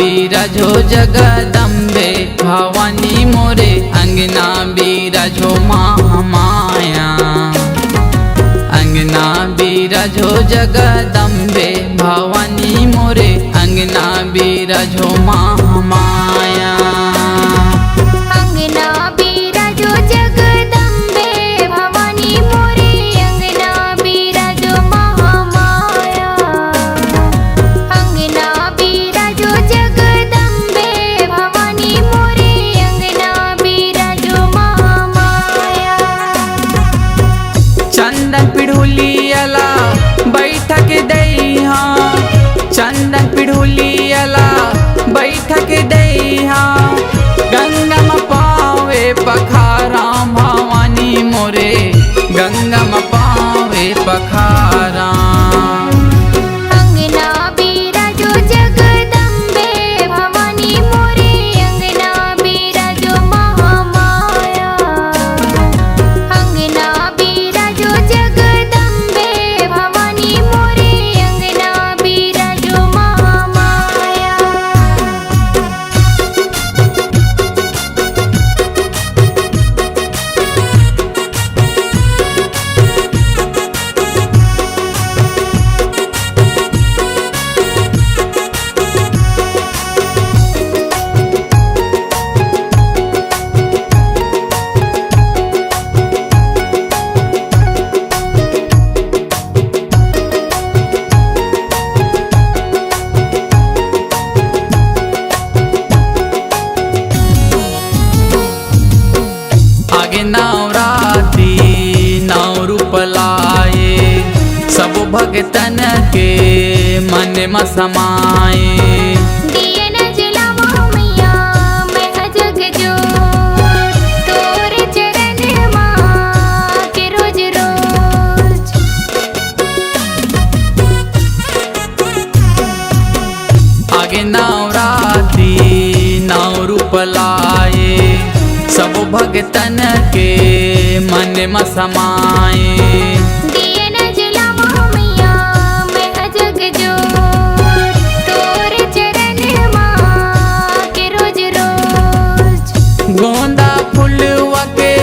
बिराजो जगदम्बे भवानी मोरे अंगना बिराजो महामाया। अंगना बिराजो जगदम्बे भवानी मोरे अंगना बिराजो महामाया। अंगना बिराजो जगदम्बे भवानी मोरे अंगना बिराजो महामाया। अंगना बिराजो जगदम्बे भवानी मोरे अंगना बिराजो महामाया। चंदन पिढ़ुलियला बैठक दैहा, चंदन पिढ़ुलियला बैठक दैहा। गंगा में पावे पखारा भवानी मोरे गंगा में पावे पखारा। अंगना बिराजो जगदम्बे भवानी मोरे अंगना बिराजो महामाया। अंगना बिराजो जगदम्बे भवानी मोरे अंगना बिराजो महामाया। आगे नवरात्रि नौ रूप लाए, सब भगतन के मन में समाए। दिए न जलावा मैया मैं जग जोर, तोरे चरण माँ के रोज रोज। आगे नवरात्रि नौ रूप लाए, सब भगतन के मन में समाए। दिए न जलावा मैया मैं जग जोर, तोरे चरण माँ के रोज रोज। गोंदा फुलवा के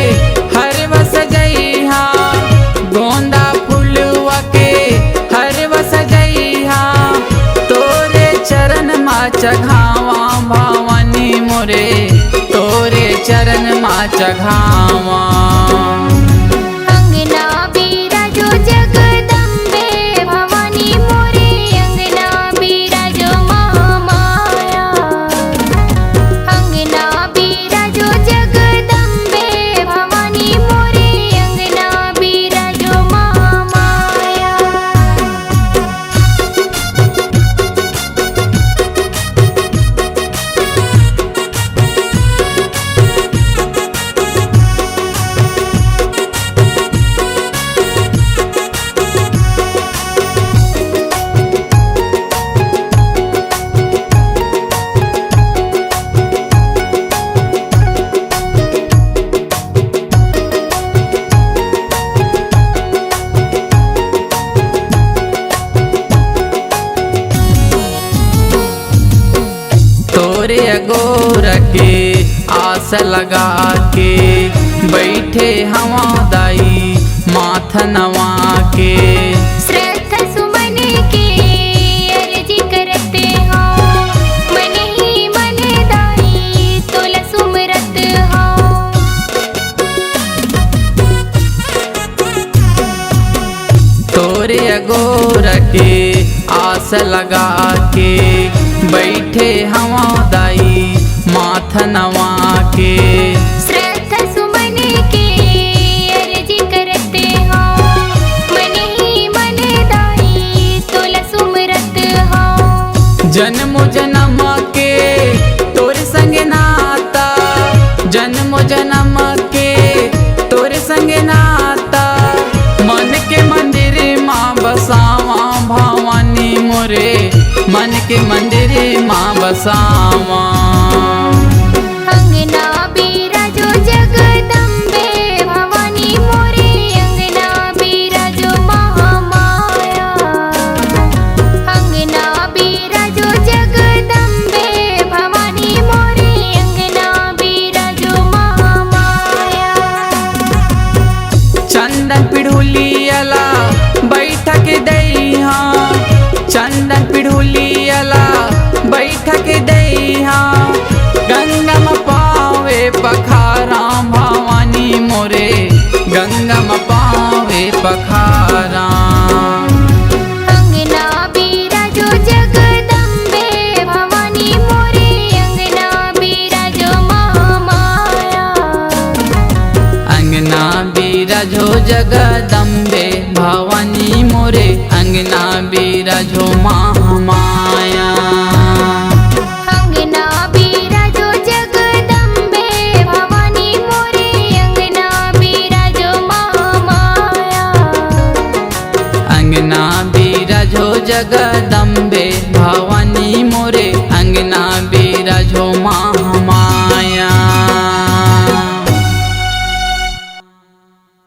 हर वस जइहा, गोंदा फुलवा के हर वस जइहा। तोरे चरण मा चघावा भवानी मोरे तोरे चरण मा चघावा। अंगना बिराजो जगदम्बे भवानी मोरे अंगना बिराजो महामाया। अंगना बिराजो जगदम्बे भवानी मोरे अंगना बिराजो महामाया। तोरे अगोर के आस लगा के बैठे हवा दाई माथ नवा के। श्रद्धा सुमन के अर्जी करते हो, मन ही मन दाई तोला सुमरत हो। तोरे अगोर के आस लगा के बैठे हवा दाई माथ नवा के। श्रद्धा सुमन के अर्जी करते हो, मन ही मन दाई तोला सुमरत हो। जन्म जन्म के तोरे संग नाता, जन्म जन्म के तोरे संग नाता। मन के मंदिर माँ बसावा भवानी मोरे मन के मंदिर माँ बसावा। अंगना बिराजो जगदम्बे भवानी मोरे अंगना बिराजो महामाया। अंगना बिराजो जगदम्बे पखारा। अंगना बिराजो जगदम्बे भवानी मोरे अंगना बिराजो महामाया। अंगना बिराजो जगदम्बे भवानी मोरे अंगना बिराजो महामाया। अंगना बिराजो जगदम्बे भवानी मोरे अंगना बिराजो महामाया। अंगना बिराजो जगदम्बे भवानी मोरे अंगना बिराजो महा